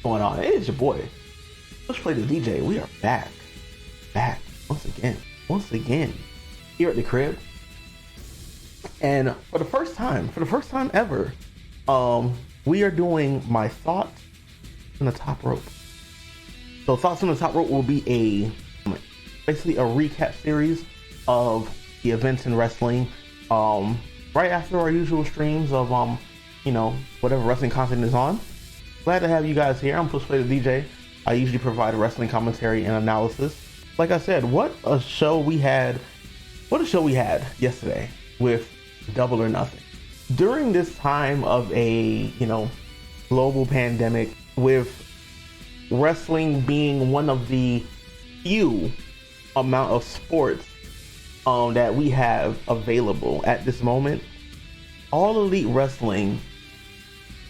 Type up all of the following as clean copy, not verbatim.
Going on? It's your boy, Push Play the DJ. We are back once again here at the crib, and for the first time ever, we are doing my thoughts on the top rope. So thoughts on the top rope will be basically a recap series of the events in wrestling, right after our usual streams of whatever wrestling content is on. Glad to have you guys here. I'm PushPlayTheDJ. I usually provide wrestling commentary and analysis. Like I said, what a show we had yesterday with Double or Nothing. During this time of a global pandemic, with wrestling being one of the few amount of sports that we have available at this moment, All Elite Wrestling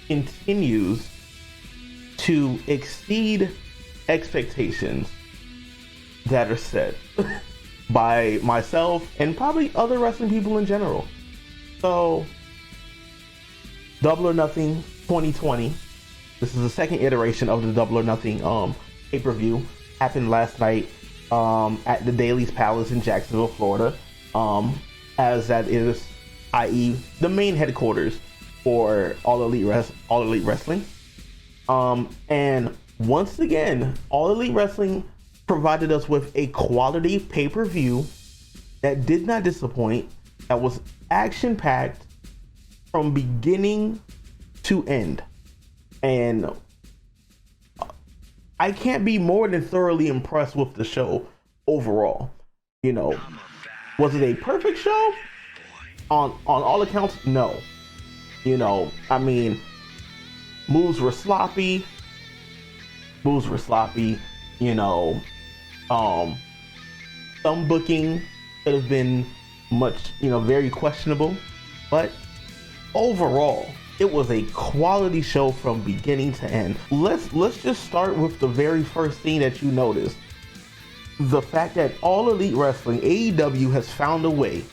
continues to exceed expectations that are set by myself and probably other wrestling people in general. So Double or Nothing 2020, this is the second iteration of the Double or Nothing pay-per-view, happened last night at the Daly's Palace in Jacksonville, Florida, as that is, i.e. the main headquarters for All Elite Wrestling. And once again, All Elite Wrestling provided us with a quality pay-per-view that did not disappoint, that was action-packed from beginning to end. And I can't be more than thoroughly impressed with the show overall. Was it a perfect show? On all accounts, no. I mean, moves were sloppy. Some booking could have been much, very questionable. But overall, it was a quality show from beginning to end. Let's just start with the very first thing that you noticed. The fact that All Elite Wrestling, AEW, has found a way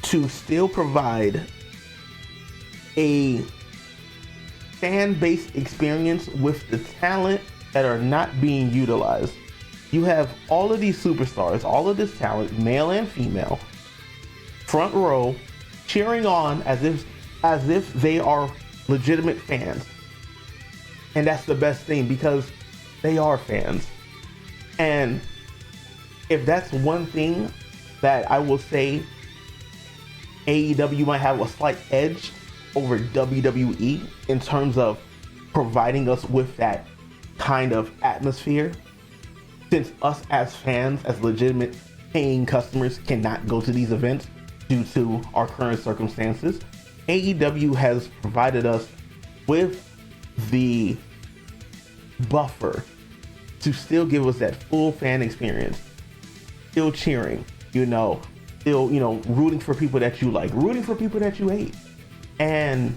to still provide a fan-based experience with the talent that are not being utilized. You have all of these superstars, all of this talent, male and female, front row, cheering on as if they are legitimate fans. And that's the best thing, because they are fans. And if that's one thing that I will say AEW might have a slight edge over WWE in terms of providing us with that kind of atmosphere, since us as fans, as legitimate paying customers, cannot go to these events due to our current circumstances, AEW has provided us with the buffer to still give us that full fan experience, still cheering, still rooting for people that you like, rooting for people that you hate. And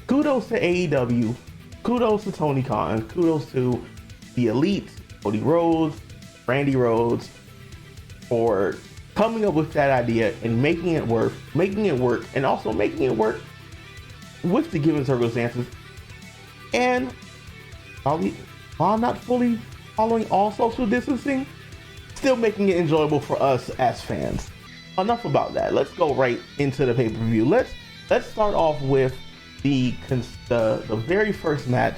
kudos to AEW, kudos to Tony Khan, kudos to the Elite, Cody Rhodes, Randy Rhodes, for coming up with that idea and making it work, and also making it work with the given circumstances. And while not fully following all social distancing, still making it enjoyable for us as fans. Enough about that. Let's go right into the pay-per-view. Let's start off with the very first match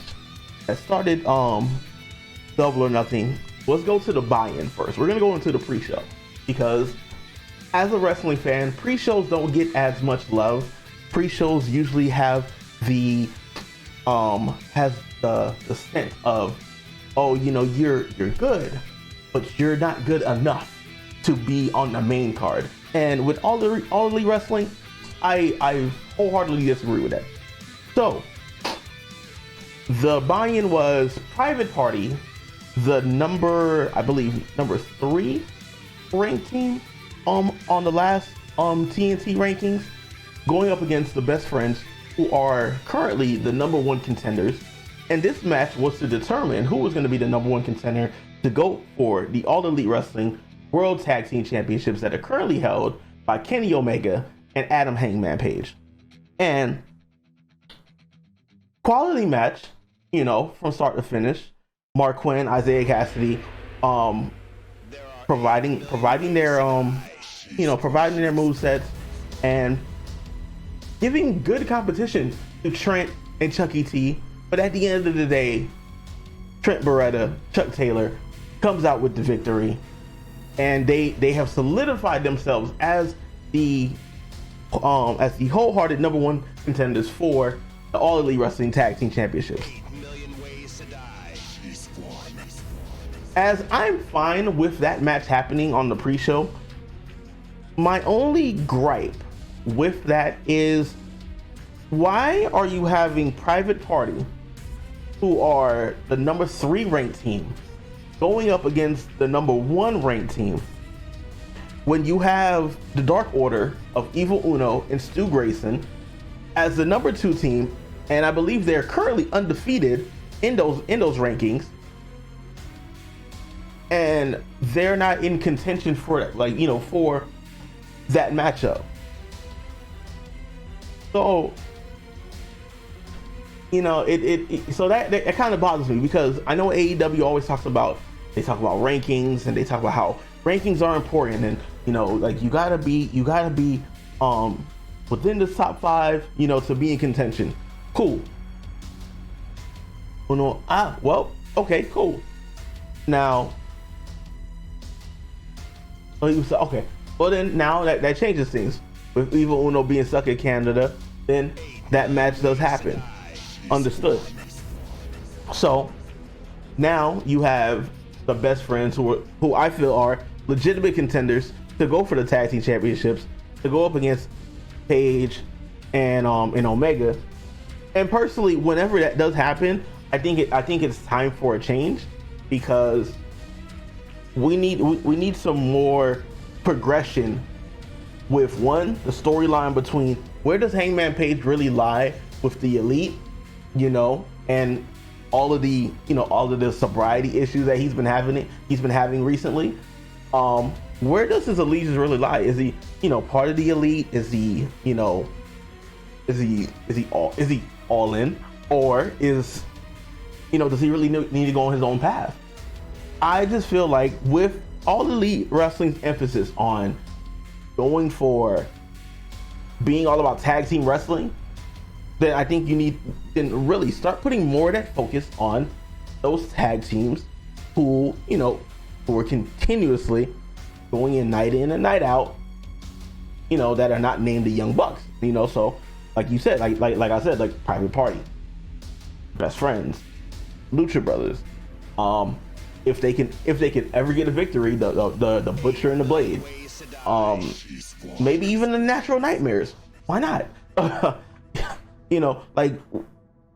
that started Double or Nothing. Let's go to the buy-in first. We're gonna go into the pre-show, because as a wrestling fan, pre-shows don't get as much love. Pre-shows usually have the sense of, you're good, but you're not good enough to be on the main card. And with All Elite Wrestling, I wholeheartedly disagree with that. So the buy-in was Private Party, the number 3 ranked team on the last TNT rankings, going up against the Best Friends, who are currently the number 1 contenders. And this match was to determine who was going to be the number 1 contender to go for the All Elite Wrestling World Tag Team Championships that are currently held by Kenny Omega and Adam Hangman Page. And quality match, from start to finish. Mark Quinn, Isaiah Cassidy, providing their providing their movesets and giving good competition to Trent and Chucky T. But at the end of the day, Trent Beretta, Chuck Taylor comes out with the victory, and they have solidified themselves as the wholehearted number one contenders for the All Elite Wrestling Tag Team Championships. As I'm fine with that match happening on the pre-show, my only gripe with that is, why are you having Private Party, who are the number 3 ranked team, going up against the number 1 ranked team, when you have the Dark Order of Evil Uno and Stu Grayson as the number 2 team, and I believe they're currently undefeated in those rankings, and they're not in contention for for that matchup. So so that kind of bothers me, because I know AEW always talks about rankings, and they talk about how rankings are important, and you gotta be within the top 5 to be in contention. Cool. Well, okay, cool. Now, okay, well then now that changes things. With Evil Uno being stuck in Canada, then that match does happen. Understood. So now you have the Best Friends, who I feel are legitimate contenders to go for the tag team championships, to go up against Paige and Omega. And personally, whenever that does happen, I think it's time for a change, because we need some more progression with the storyline between where does Hangman Page really lie with the Elite, and all of the sobriety issues that he's been having recently. Where does his allegiance really lie? Is he part of the Elite? Is he all in, or does he really need to go on his own path? I just feel like, with All Elite Wrestling's emphasis on going for being all about tag team wrestling, then I think you need to really start putting more of that focus on those tag teams who are continuously going in and night out, that are not named the Young Bucks. So like you said, like I said, like Private Party, Best Friends, Lucha Brothers. If they can ever get a victory, the Butcher and the Blade, maybe even the Natural Nightmares. Why not?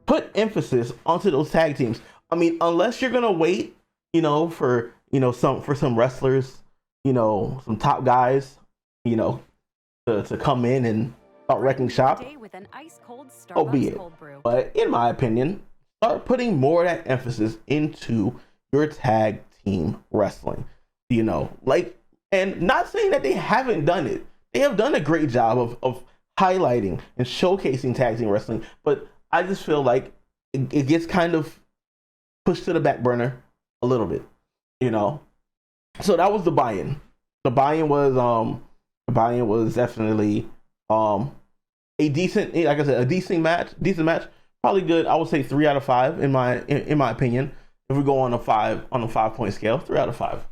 Put emphasis onto those tag teams. I mean, unless you're gonna wait, for some wrestlers, some top guys, to come in and start wrecking shop. Oh, be it. But in my opinion, start putting more of that emphasis into your tag team wrestling. And not saying that they haven't done it. They have done a great job of highlighting and showcasing tag team wrestling, but I just feel like it gets kind of pushed to the back burner a little bit, So that was the buy-in. The buy-in was definitely a decent, like I said, a decent match. Probably good. I would say 3 out of 5 in my opinion. If we go on a 5-point scale, 3 out of 5.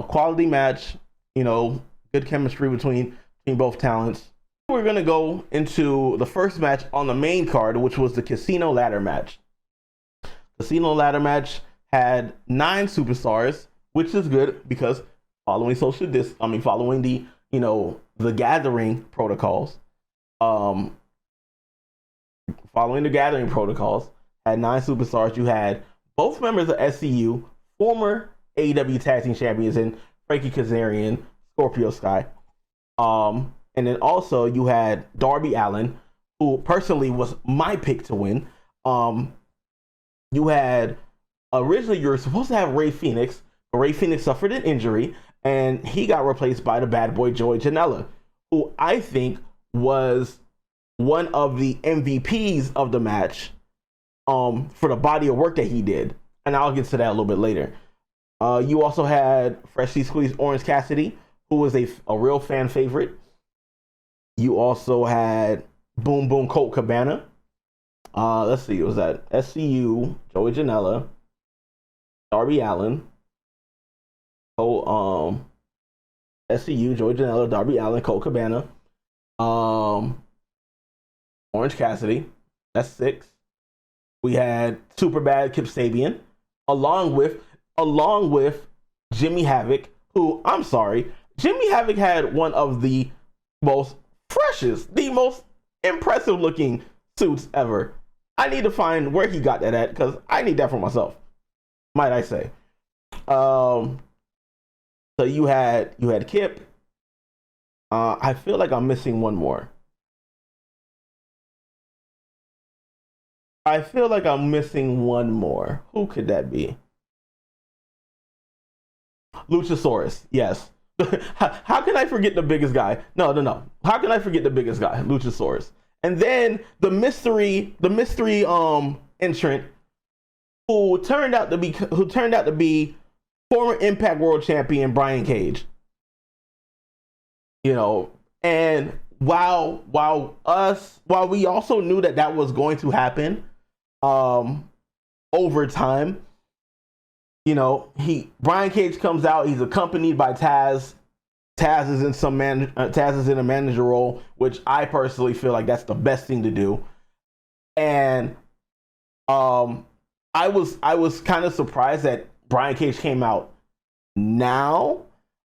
Quality match. Good chemistry between both talents. We're gonna go into the first match on the main card, which was the Casino Ladder match. Casino Ladder match had 9 superstars, which is good, because following the the gathering protocols. Following the gathering protocols, had 9 superstars. You had both members of SCU, former AEW Tag Team Champions, and Frankie Kazarian, Scorpio Sky. And then also you had Darby Allin, who personally was my pick to win. You had, originally you were supposed to have Rey Fenix, but Rey Fenix suffered an injury, and he got replaced by the bad boy Joey Janela, who I think was one of the MVPs of the match, for the body of work that he did, and I'll get to that a little bit later. You also had freshly squeezed Orange Cassidy, who was a real fan favorite. You also had Boom Boom Colt Cabana. Let's see, it was that SCU, Joey Janela, Darby Allin, SCU, Joey Janela, Darby Allin, Colt Cabana, Orange Cassidy. That's 6. We had Superbad Kip Sabian, along with Jimmy Havoc, who, I'm sorry, Jimmy Havoc had one of the most freshest, the most impressive looking suits ever. I need to find where he got that at, because I need that for myself, might I say. So you had Kip. I feel like I'm missing one more. Who could that be? Luchasaurus, yes. How can I forget the biggest guy? No. How can I forget the biggest guy? Luchasaurus. And then the mystery entrant who turned out to be former Impact World Champion Brian Cage. You know, and while we also knew that was going to happen over time, you know, Brian Cage comes out, he's accompanied by Taz. Taz is in a manager role, which I personally feel like that's the best thing to do. And I was kind of surprised that Brian Cage came out now.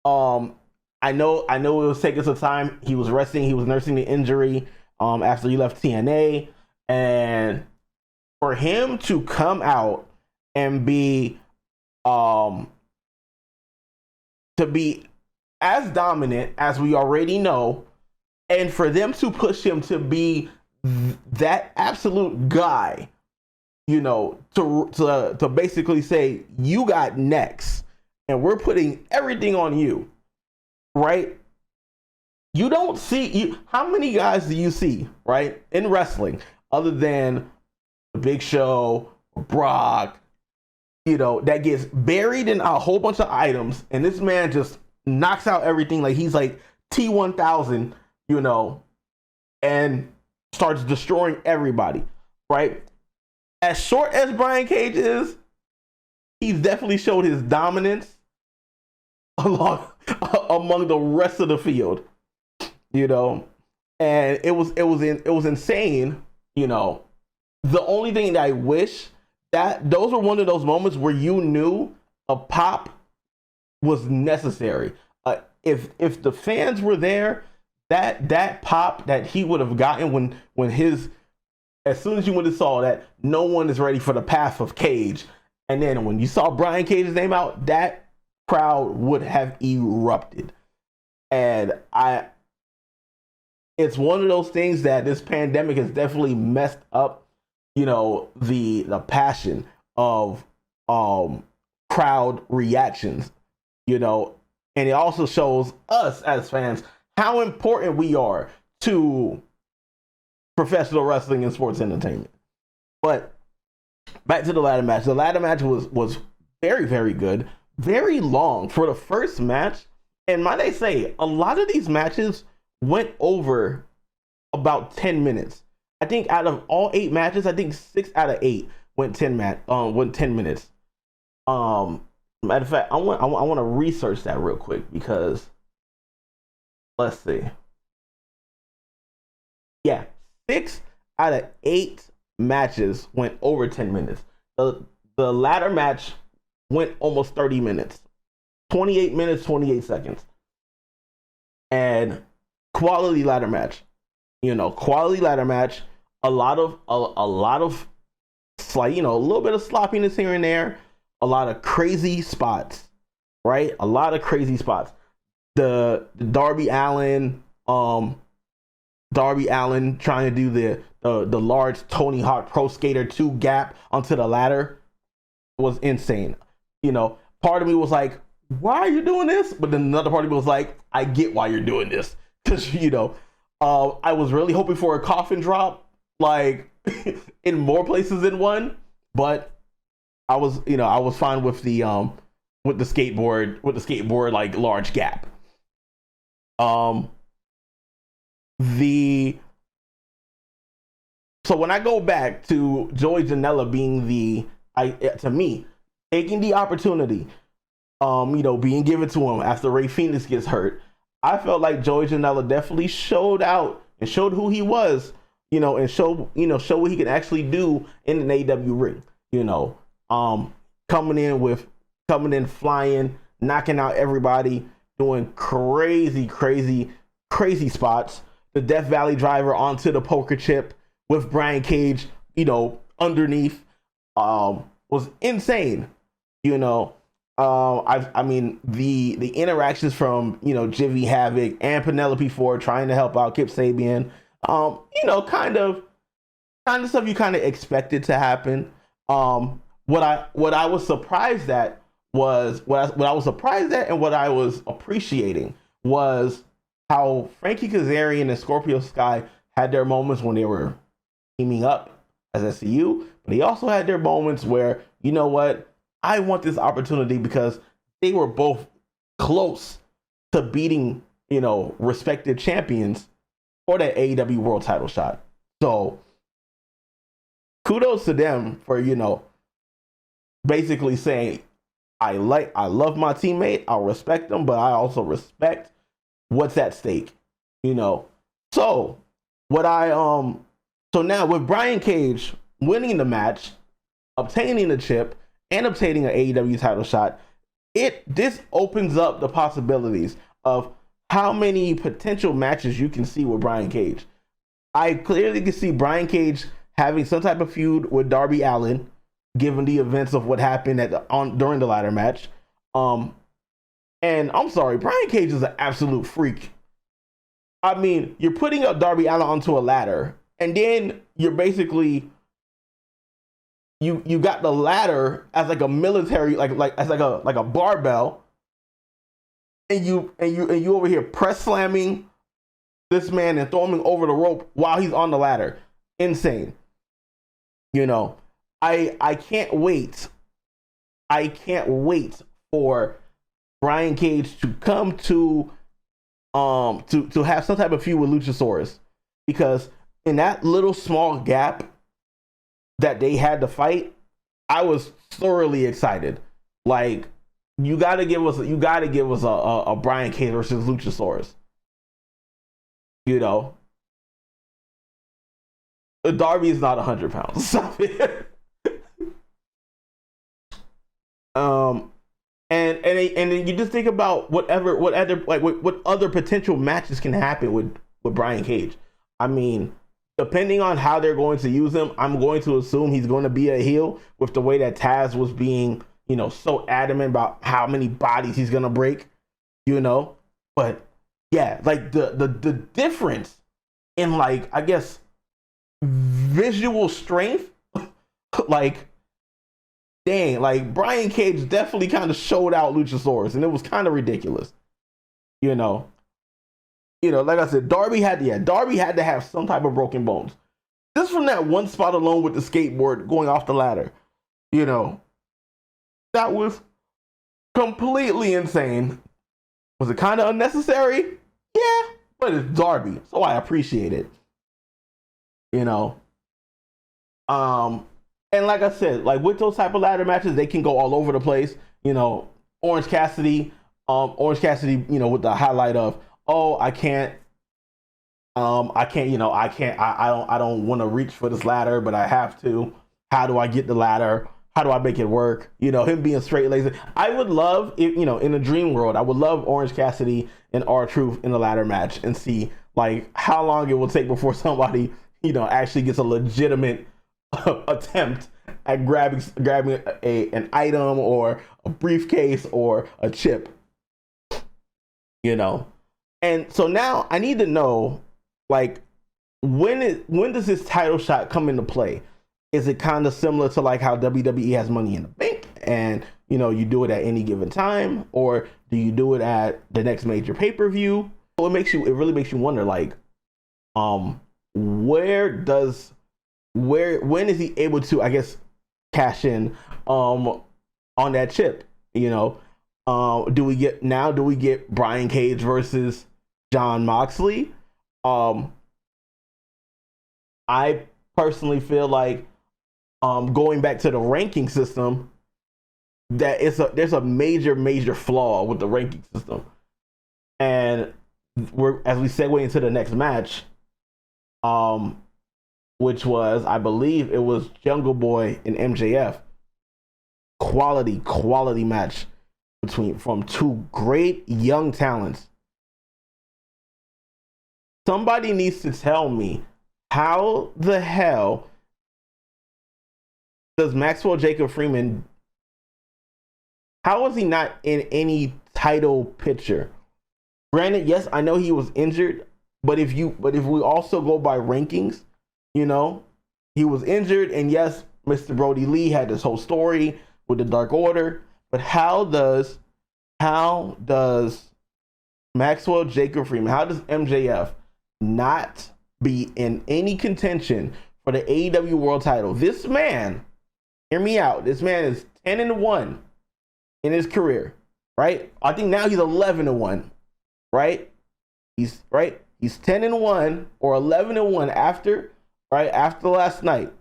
I know it was taking some time. He was resting, he was nursing the injury after he left TNA, and for him to come out and be to be as dominant as we already know, and for them to push him to be that absolute guy, you know, to basically say, you got next and we're putting everything on you, right? You don't see, how many guys do you see, right, in wrestling other than the Big Show, Brock, you know, that gets buried in a whole bunch of items, and this man just knocks out everything like he's like T-1000, you know, and starts destroying everybody, right? As short as Brian Cage is, he's definitely showed his dominance among the rest of the field, you know, and it was insane, you know. The only thing that I wish, that those were one of those moments where you knew a pop was necessary. If the fans were there, that pop that he would have gotten when as soon as you would have saw that no one is ready for the path of Cage, and then when you saw Brian Cage's name out, that crowd would have erupted. And it's one of those things that this pandemic has definitely messed up, you know, the passion of crowd reactions, you know, and it also shows us as fans how important we are to professional wrestling and sports entertainment. But back to the ladder match. The ladder match was very, very good, very long for the first match. And might I say, a lot of these matches went over about 10 minutes. I think out of all 8 matches, I think 6 out of 8 went 10 minutes. Matter of fact, I want to research that real quick, because let's see. Yeah, 6 out of 8 matches went over 10 minutes. The ladder match went almost 30 minutes. 28 minutes, 28 seconds. And quality ladder match. You know, quality ladder match. A lot of like, you know, a little bit of sloppiness here and there. A lot of crazy spots, right? A lot of crazy spots. The Darby Allin trying to do the large Tony Hawk Pro Skater 2 gap onto the ladder was insane. You know, part of me was like, why are you doing this? But then another part of me was like, I get why you're doing this. Because, you know, I was really hoping for a coffin drop. Like, in more places than one, but I was fine with the skateboard like large gap. So when I go back to Joey Janela being to me, taking the opportunity, being given to him after Rey Fenix gets hurt, I felt like Joey Janela definitely showed out and showed who he was, and show what he can actually do in an AEW ring, coming in flying, knocking out everybody, doing crazy spots. The Death Valley driver onto the poker chip with Brian Cage, underneath, was insane. I mean the interactions from Jivy Havoc and Penelope Ford trying to help out Kip Sabian, kind of stuff you kind of expected to happen. What I was surprised at was what I was surprised at and what I was appreciating was how Frankie Kazarian and Scorpio Sky had their moments when they were teaming up as SCU, but he also had their moments where, I want this opportunity because they were both close to beating, respected champions for that AEW world title shot. So kudos to them for, basically saying, I love my teammate, I'll respect them, but I also respect what's at stake, So so now with Brian Cage winning the match, obtaining the chip, and obtaining an AEW title shot, this opens up the possibilities of how many potential matches you can see with Brian Cage. I clearly can see Brian Cage having some type of feud with Darby Allin, given the events of what happened during the ladder match. And I'm sorry, Brian Cage is an absolute freak. I mean, you're putting up Darby Allin onto a ladder, and then you're basically you got the ladder as like a military, like a barbell, and you over here press slamming this man and throwing him over the rope while he's on the ladder. Insane. I can't wait. I can't wait for Brian Cage to come to have some type of feud with Luchasaurus, because in that little small gap that they had to fight, I was thoroughly excited. Like, you gotta give us a Brian Cage versus Luchasaurus. Darby is not 100 pounds. Stop it. And then you just think about what other potential matches can happen with Brian Cage. I mean, depending on how they're going to use him, I'm going to assume he's going to be a heel, with the way that Taz was being, so adamant about how many bodies he's going to break, But yeah, like the difference in, like, I guess, visual strength, like, dang, like Brian Cage definitely kind of showed out Luchasaurus, and it was kind of ridiculous. Like I said, Darby had to have some type of broken bones. Just from that one spot alone with the skateboard going off the ladder. That was completely insane. Was it kind of unnecessary? Yeah, but it's Darby, so I appreciate it. And like I said, like with those type of ladder matches, they can go all over the place. Orange Cassidy, with the highlight of, I don't want to reach for this ladder, but I have to. How do I get the ladder? How do I make it work? Him being straight laced. I would love, in a dream world, I would love Orange Cassidy and R-Truth in a ladder match and see like how long it will take before somebody, actually gets a legitimate attempt at grabbing an item or a briefcase or a chip. And so now I need to know, like, when does this title shot come into play? Is it kind of similar to like how WWE has Money in the Bank, and you do it at any given time, or do you do it at the next major pay-per-view? So it really makes you wonder, like, where does when is he able to, I guess, cash in on that chip? You know, do we get Brian Cage versus Jon Moxley? I personally feel like going back to the ranking system, that there's a major flaw with the ranking system. And as we segue into the next match, which was, I believe it was Jungle Boy and MJF. Quality match from two great young talents. Somebody needs to tell me, how the hell does Maxwell Jacob Freeman, how is he not in any title picture? Granted, yes, I know he was injured, but if we also go by rankings, you know, he was injured, and yes, Mr. Brodie Lee had this whole story with the Dark Order, but how does Maxwell Jacob Freeman, how does MJF not be in any contention for the AEW World Title? This man, hear me out, this man is 10-1 in his career, right? I think now he's 11-1, right? He's 10-1 or 11-1 after last night.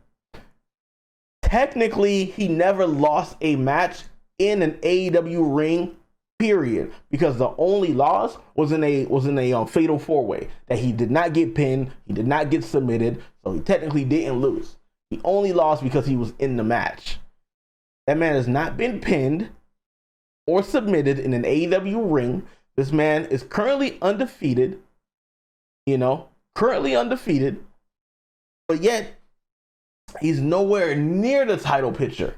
Technically, he never lost a match in an AEW ring, period, because the only loss was in a fatal four-way that he did not get pinned, he did not get submitted, so he technically didn't lose. He only lost because he was in the match. That man has not been pinned or submitted in an AEW ring. This man is currently undefeated, but yet he's nowhere near the title picture.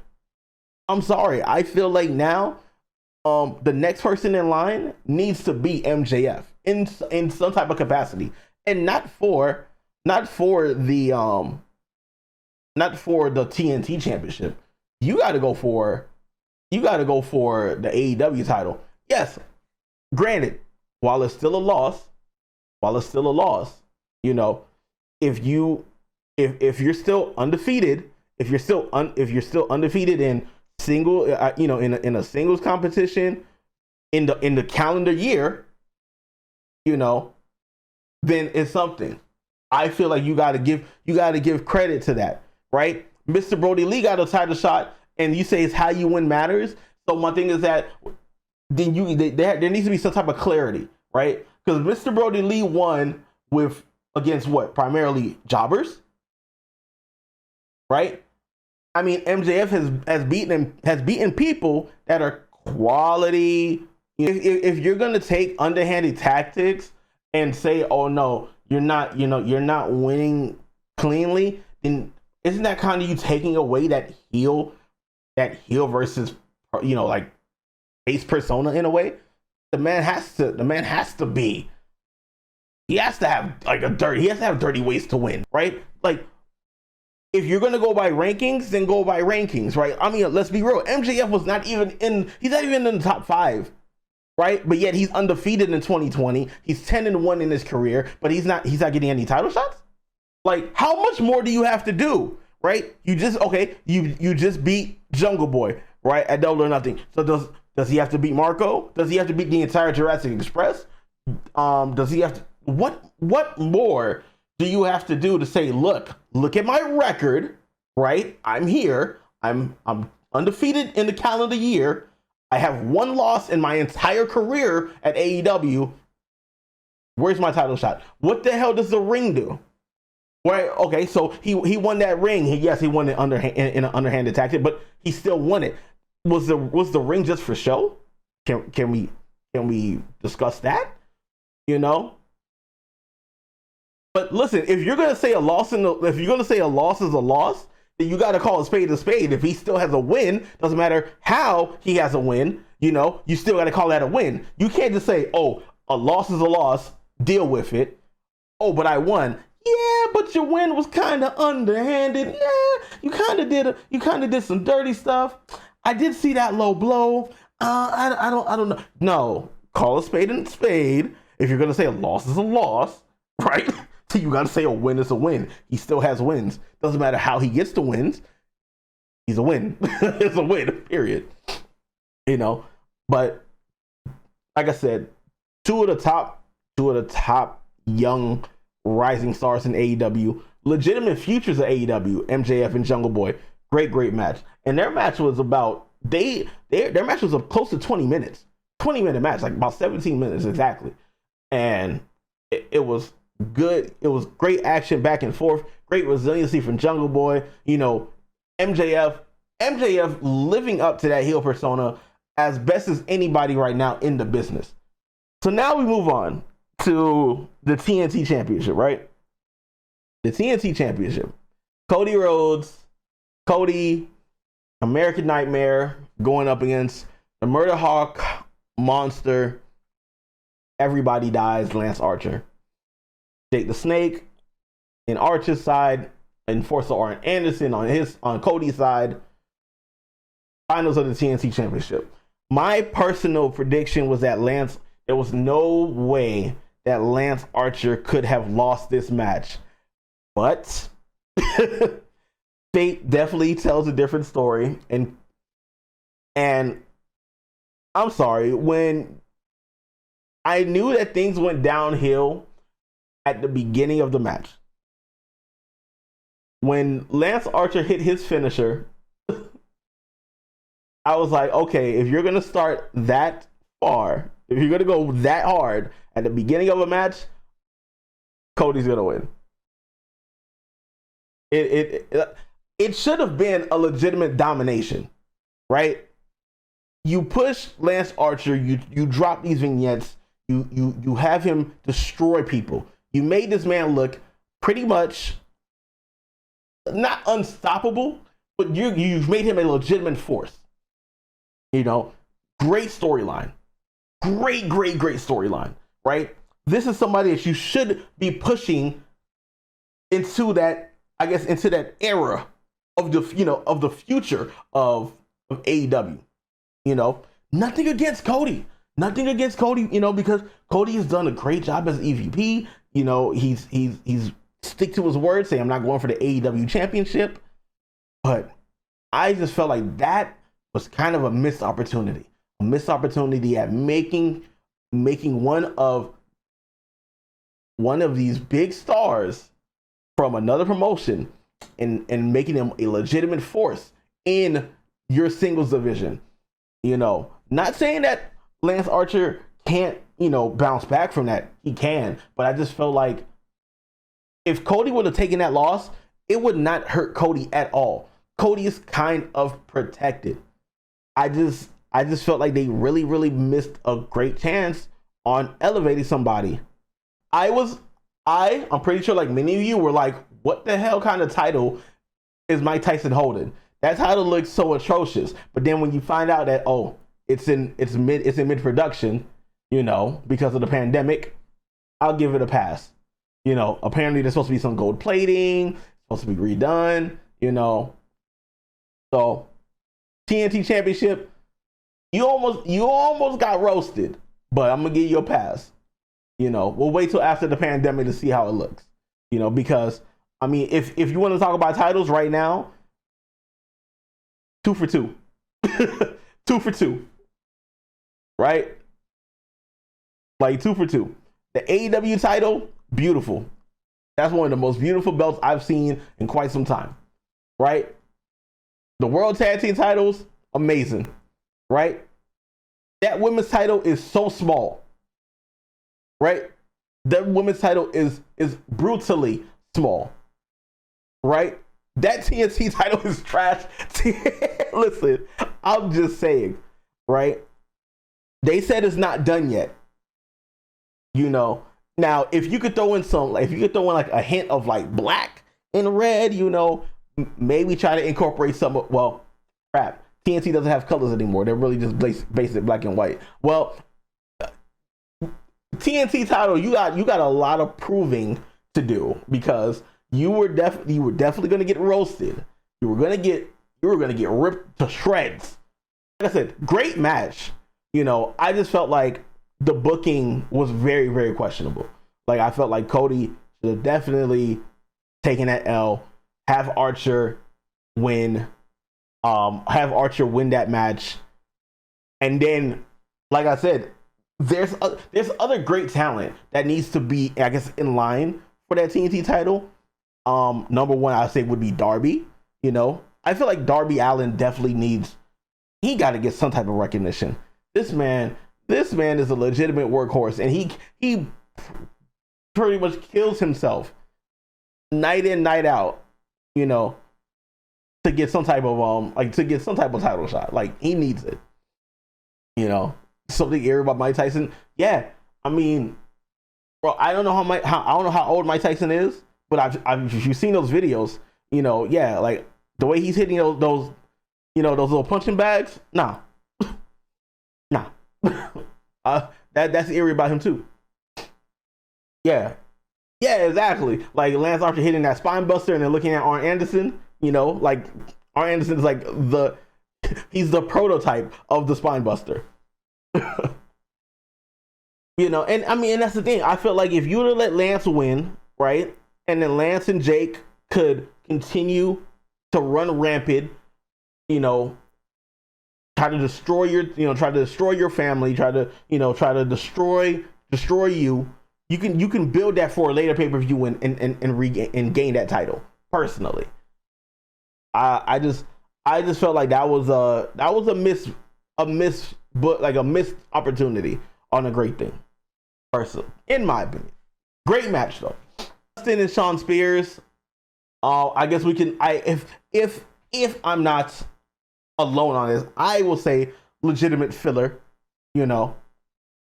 I'm sorry. I feel like now the next person in line needs to be MJF in some type of capacity, and not for the TNT Championship. You got to go for the AEW title. Yes, granted, while it's still a loss, you know, if you're still undefeated, if you're still undefeated in single, in a singles competition in the calendar year, you know, then it's something. I feel like you got to give credit to that, right? Mr. Brodie Lee got a title shot, and you say it's how you win matters. So my thing is that then there needs to be some type of clarity, right? Because Mr. Brodie Lee won against what? Primarily jobbers, right? I mean, MJF has beaten people that are quality. If you're gonna take underhanded tactics and say, "Oh no, you're not winning cleanly," then isn't that kind of you taking away that heel versus like face persona in a way? The man has to have dirty ways to win, right? Like, if you're gonna go by rankings, then go by rankings, right? I mean, let's be real. MJF was not even in the top 5, right? But yet he's undefeated in 2020. He's 10-1 in his career, but he's not getting any title shots. Like, how much more do you have to do, right? You just beat Jungle Boy, right, at Double or Nothing. So does he have to beat Marco? Does he have to beat the entire Jurassic Express? Does he have to? What more do you have to do to say, look at my record, right? I'm here. I'm undefeated in the calendar year. I have one loss in my entire career at AEW. Where's my title shot? What the hell does the ring do? Right? Okay, so he won that ring. He won it in an underhanded tactic, but he still won it. Was the ring just for show? Can we discuss that? You know? But listen, if you're gonna say a loss is a loss, then you gotta call a spade a spade. If he still has a win, doesn't matter how he has a win, you still gotta call that a win. You can't just say, oh, a loss is a loss, deal with it. Oh, but I won. Yeah, but your win was kind of underhanded. Yeah, you kind of did some dirty stuff. I did see that low blow. I don't know. No, call a spade a spade. If you're gonna say a loss is a loss, right? You got to say a win is a win. He still has wins. Doesn't matter how he gets the wins. He's a win. It's a win, period. You know, but like I said, two of the top young rising stars in AEW, legitimate futures of AEW, MJF and Jungle Boy. Great match. And their match was about their match was close to 20 minutes. 20-minute match, like about 17 minutes exactly. And it was good. It was great action back and forth. Great resiliency from Jungle Boy. You know, MJF living up to that heel persona as best as anybody right now in the business. So now we move on to the TNT Championship, right? The TNT Championship. Cody Rhodes, American Nightmare going up against the Murder Hawk Monster. Everybody dies. Lance Archer. Jake the Snake in Archer's side, Enforcer Arn Anderson on Cody's side. Finals of the TNT Championship. My personal prediction was that there was no way that Lance Archer could have lost this match. But fate definitely tells a different story. And I'm sorry, when I knew that things went downhill at the beginning of the match, when Lance Archer hit his finisher, I was like, okay, if you're going to start that far, if you're going to go that hard at the beginning of a match, Cody's going to win. It should have been a legitimate domination, right? You push Lance Archer, you drop these vignettes, you have him destroy people. You made this man look pretty much not unstoppable, but you've made him a legitimate force. You know, great storyline. Great storyline, right? This is somebody that you should be pushing into that, I guess, into that era of the future of AEW. You know, nothing against Cody, you know, because Cody has done a great job as EVP. You know, he's stick to his word, saying I'm not going for the AEW championship. But I just felt like that was kind of a missed opportunity at making one of these big stars from another promotion and making them a legitimate force in your singles division. You know, not saying that Lance Archer can't, you know, bounce back from that. He can, but I just felt like if Cody would have taken that loss, it would not hurt Cody at all. Cody is kind of protected. I just felt like they really missed a great chance on elevating somebody. I'm pretty sure like many of you were like, what the hell kind of title is Mike Tyson holding? That title looks so atrocious. But then when you find out that, oh, it's in mid production, you know, because of the pandemic, I'll give it a pass. You know, apparently there's supposed to be some gold plating, supposed to be redone, you know. So TNT Championship, you almost got roasted, but I'm gonna give you a pass. You know, we'll wait till after the pandemic to see how it looks. You know, because I mean, if you want to talk about titles right now, 2 for 2, 2 for 2, right? Like 2 for 2. The AEW title, beautiful. That's one of the most beautiful belts I've seen in quite some time, right? The World Tag Team titles, amazing, right? That women's title is so small, right? That women's title is brutally small, right? That TNT title is trash. Listen, I'm just saying, right? They said it's not done yet. You know, now if you could throw in like a hint of like black and red, you know, maybe try to incorporate some. Well, crap. TNT doesn't have colors anymore. They're really just basic black and white. Well, TNT title, you got a lot of proving to do because you were definitely going to get roasted. You were going to get ripped to shreds. Like I said, great match. You know, I just felt like the booking was very questionable. Like I felt like Cody should have definitely taken that L. Have Archer win. Have Archer win that match, and then, like I said, there's other great talent that needs to be, I guess, in line for that TNT title. Number one, I say would be Darby. You know, I feel like Darby Allin definitely he got to get some type of recognition. This man is a legitimate workhorse, and he pretty much kills himself night in, night out, you know, to get some type of title shot. Like, he needs it. You know, something eerie about Mike Tyson. Yeah, I mean, bro, I don't know how old Mike Tyson is, but if you've seen those videos, you know, yeah, like the way he's hitting those little punching bags. Nah. That's eerie about him too. Yeah, exactly. Like Lance Archer hitting that spine buster and then looking at Arn Anderson. You know, like Arn Anderson's like he's the prototype of the spine buster. You know, and I mean, and that's the thing. I feel like if you would have let Lance win, right, and then Lance and Jake could continue to run rampant, you know, try to destroy your family, try to destroy you. You can build that for a later pay-per-view and gain that title. Personally, I just felt like that was a missed opportunity on a great thing. Personally, in my opinion, great match though. Dustin and Shawn Spears. I guess we can. If I'm not alone on this, I will say legitimate filler. You know,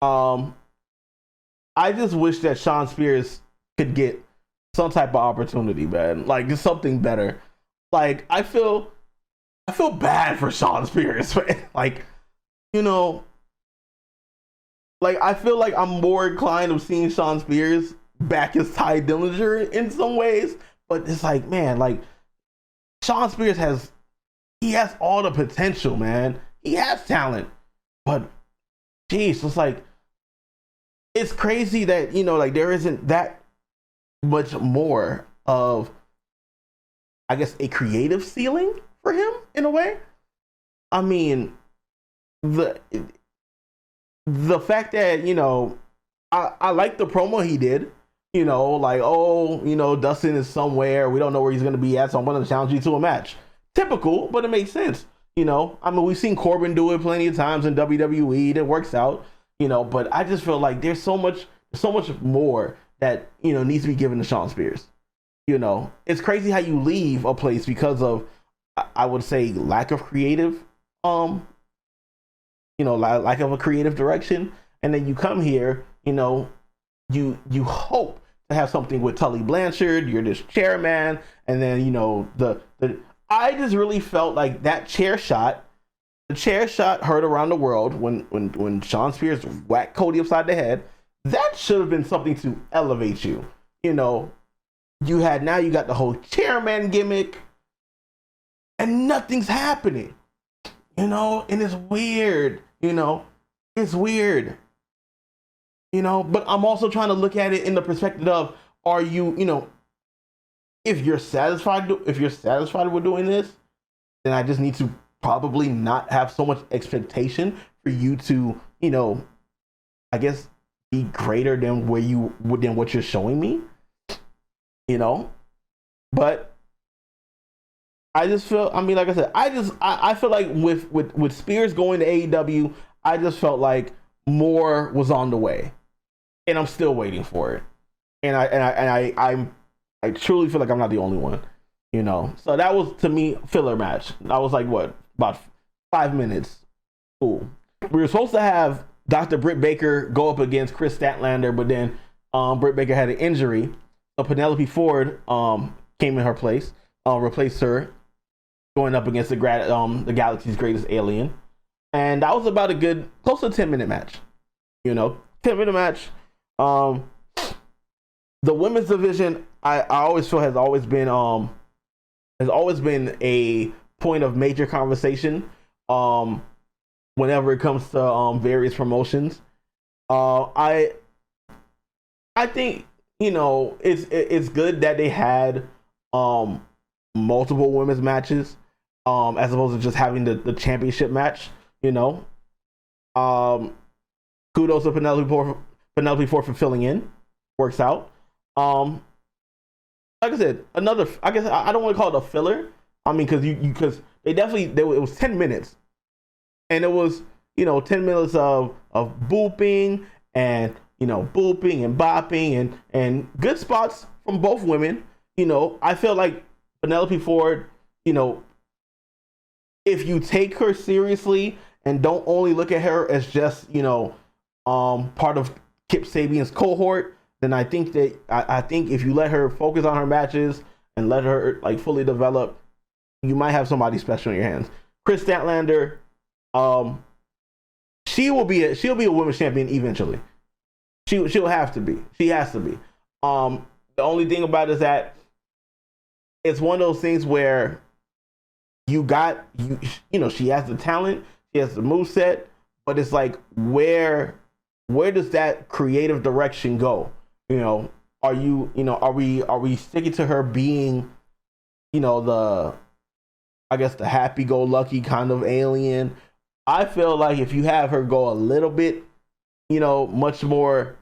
I just wish that Shawn Spears could get some type of opportunity, man. Like, just something better. Like, I feel bad for Shawn Spears, man. Like, you know, like, I feel like I'm more inclined of seeing Shawn Spears back as Ty Dillinger in some ways, but it's like, man, like, Shawn Spears has all the potential, man. He has talent, but geez, it's like, it's crazy that, you know, like, there isn't that much more of, I guess, a creative ceiling for him in a way. I mean, the fact that, you know, I like the promo he did, you know, like, oh, you know, Dustin is somewhere, we don't know where he's going to be at, so I'm going to challenge you to a match. Typical, but it makes sense. You know, I mean, we've seen Corbin do it plenty of times in WWE. That works out, you know, but I just feel like there's so much more that, you know, needs to be given to Shawn Spears. You know, it's crazy how you leave a place because of, I would say, lack of creative, you know, lack of a creative direction. And then you come here, you know, you hope to have something with Tully Blanchard. You're this chairman. And then, you know, I just really felt like that chair shot heard around the world when Shawn Spears whacked Cody upside the head. That should have been something to elevate you. You know, now you got the whole chairman gimmick and nothing's happening. You know, and it's weird. You know, it's weird. You know, but I'm also trying to look at it in the perspective of, are you, you know, if you're satisfied with doing this, then I just need to probably not have so much expectation for you to, you know, I guess, be greater than what you're showing me, you know. But I just feel, I mean, like I said, I feel like with Spears going to AEW, I just felt like more was on the way, and I'm still waiting for it. And I truly feel like I'm not the only one, you know. So that was, to me, filler match. I was like, what, about 5 minutes? Cool. We were supposed to have Dr. Britt Baker go up against Kris Statlander, but then Britt Baker had an injury, so Penelope Ford came in her place, replaced her, going up against the Galaxy's Greatest Alien, and that was about a good close to 10-minute match. You know, 10-minute match. The women's division, I always feel has always been a point of major conversation whenever it comes to various promotions. I think, you know, it's good that they had multiple women's matches, as opposed to just having the championship match. You know, kudos to Penelope for fulfilling in. Works out. Like I said, I guess I don't want to call it a filler. I mean, because it was 10 minutes, and it was 10 minutes of booping and booping and bopping and good spots from both women. I feel like Penelope Ford, if you take her seriously and don't only look at her as just part of Kip Sabian's cohort, then I think that I think if you let her focus on her matches and let her like fully develop, you might have somebody special in your hands. Kris Statlander, she'll be a women's champion eventually. She'll have to be. She has to be. The only thing about it is that it's one of those things where she has the talent, she has the moveset, but it's like where does that creative direction go? Are we sticking to her being, the happy-go-lucky kind of alien? I feel like if you have her go a little bit, much more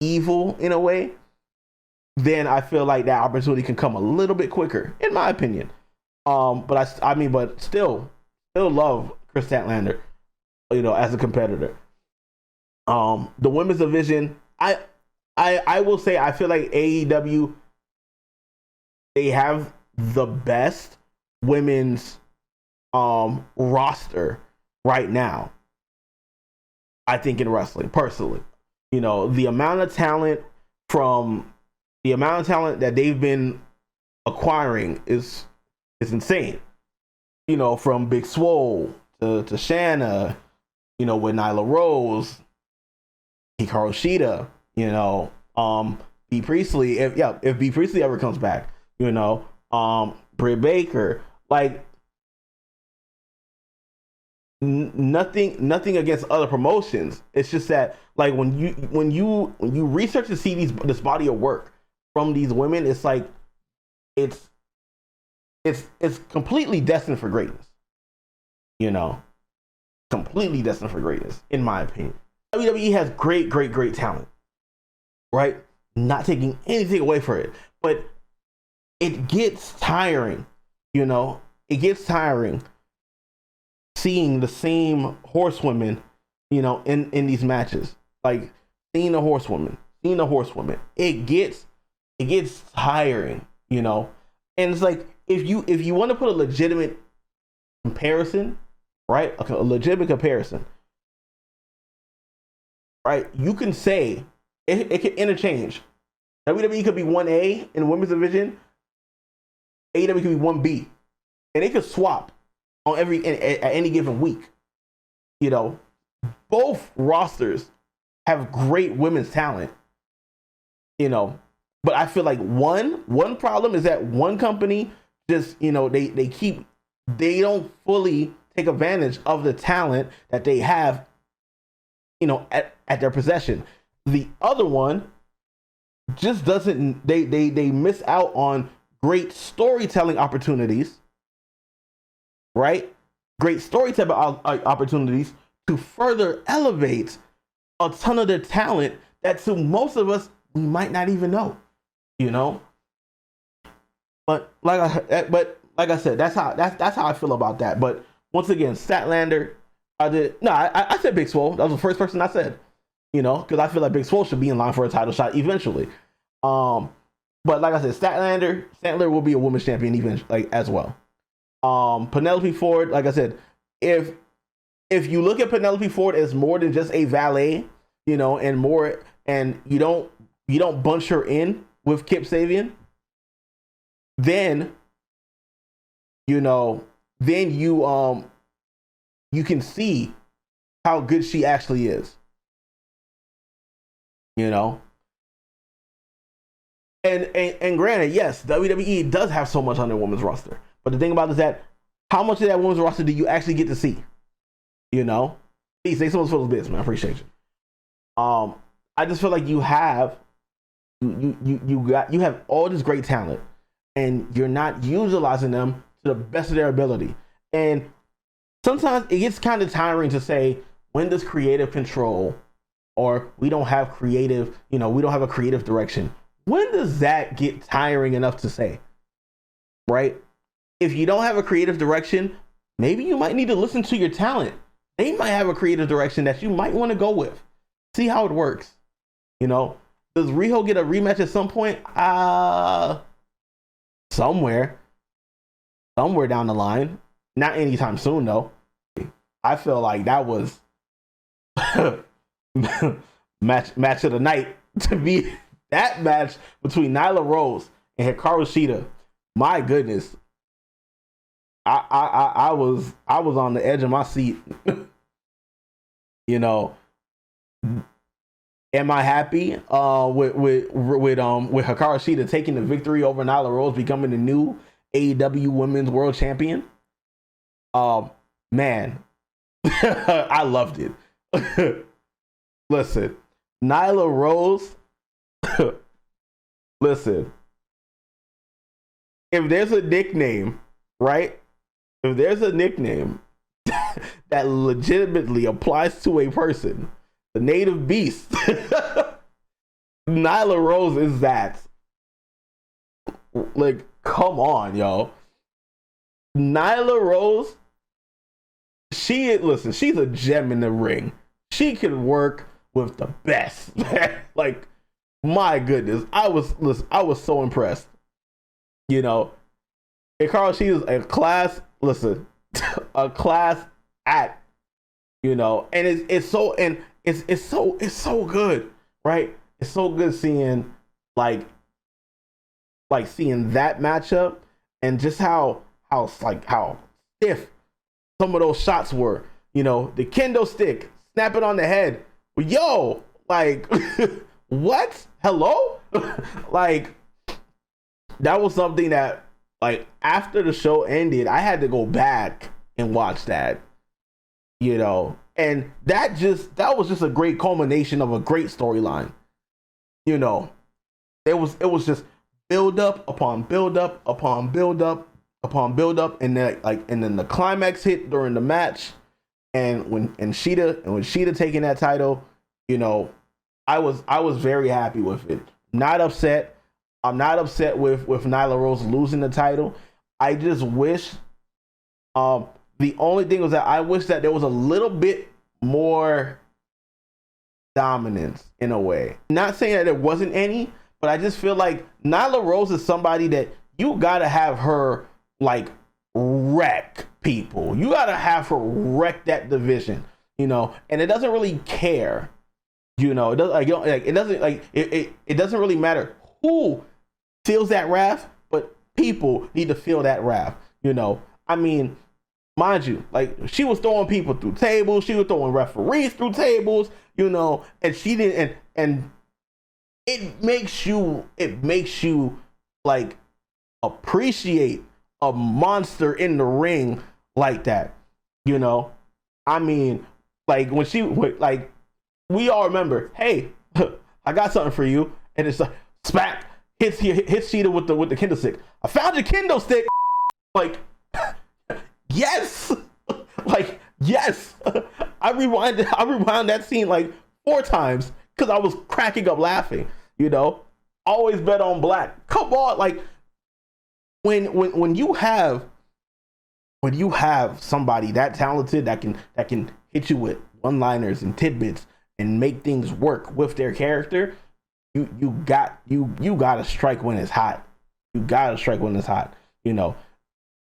evil in a way, then I feel like that opportunity can come a little bit quicker, in my opinion. But still love Kris Statlander, as a competitor. The women's division, I will say I feel like AEW, they have the best women's roster right now, I think, in wrestling, personally. The amount of talent that they've been acquiring is insane. From Big Swole to Shanna, with Nyla Rose, Hikaru Shida, B Priestley, if B Priestley ever comes back, Britt Baker, like nothing against other promotions. It's just that like when you research and see this body of work from these women, it's like it's completely destined for greatness. Completely destined for greatness, in my opinion. WWE has great talent, right? Not taking anything away from it, but it gets tiring, It gets tiring seeing the same horsewomen, in these matches. Like seeing the horsewoman. It gets tiring, And it's like if you want to put a legitimate comparison, right? A legitimate comparison. Right, you can say it can interchange. WWE could be 1A in the women's division. AEW could be 1B, and they could swap on at any given week. Both rosters have great women's talent. But I feel like one problem is that one company just they don't fully take advantage of the talent that they have at their possession. The other one just doesn't, they miss out on great storytelling opportunities, right? Great storytelling opportunities to further elevate a ton of their talent that to most of us, we might not even know, But like I said, that's how I feel about that. But once again, Statlander, I said Big Swole. That was the first person I said, because I feel like Big Swole should be in line for a title shot eventually. But like I said, Statlander will be a women's champion eventually, as well. Penelope Ford, like I said, if you look at Penelope Ford as more than just a valet, and you don't bunch her in with Kip Sabian, then you can see how good she actually is. And granted, yes, WWE does have so much on their women's roster. But the thing about it is that how much of that women's roster do you actually get to see? Please say someone's for those bits, man. I appreciate you. I just feel like you have You have all this great talent, and you're not utilizing them to the best of their ability. And sometimes it gets kind of tiring to say, when does creative control, or we don't have creative, we don't have a creative direction. When does that get tiring enough to say? Right? If you don't have a creative direction, maybe you might need to listen to your talent. They might have a creative direction that you might want to go with. See how it works. Does Riho get a rematch at some point? Somewhere down the line. Not anytime soon, though. I feel like that was match of the night to be that match between Nyla Rose and Hikaru Shida. My goodness, I was on the edge of my seat. Am I happy with Hikaru Shida taking the victory over Nyla Rose, becoming the new AEW Women's World Champion? Man, I loved it. Listen, Nyla Rose. Listen, if there's a nickname, right? If there's a nickname that legitimately applies to a person, the native beast, Nyla Rose is that. Like, come on, yo. Nyla Rose, she's a gem in the ring. She can work with the best. Like, my goodness, I was so impressed. Hikaru, she is a class act. And it's so good, right? It's so good seeing like seeing that matchup, and just how stiff some of those shots were. The kendo stick, snap it on the head. Yo, like, what? Hello? Like, that was something that, like, after the show ended, I had to go back and watch that. And that was just a great culmination of a great storyline. It was just build up upon build up upon build up upon build up, and then the climax hit during the match. And when Shida taking that title, I was very happy with it. Not upset. I'm not upset with Nyla Rose losing the title. I just wish, the only thing was that I wish that there was a little bit more dominance in a way. Not saying that there wasn't any, but I just feel like Nyla Rose is somebody that you gotta have her like wreck people. You gotta have her wreck that division, and it doesn't really care. It doesn't really matter who feels that wrath, but people need to feel that wrath. I mean, mind you, like, she was throwing people through tables, she was throwing referees through tables, and she didn't, and it makes you like appreciate a monster in the ring like that. I mean, like, when she like, we all remember, hey, I got something for you, and it's like smack, hits Shida with the kendo stick. I found your kendo stick. Like, yes. Like, yes. I rewound that scene like 4 times because I was cracking up laughing. Always bet on black. Come on, like, when you have somebody that talented that can hit you with one-liners and tidbits and make things work with their character, you gotta strike when it's hot. You gotta strike when it's hot. I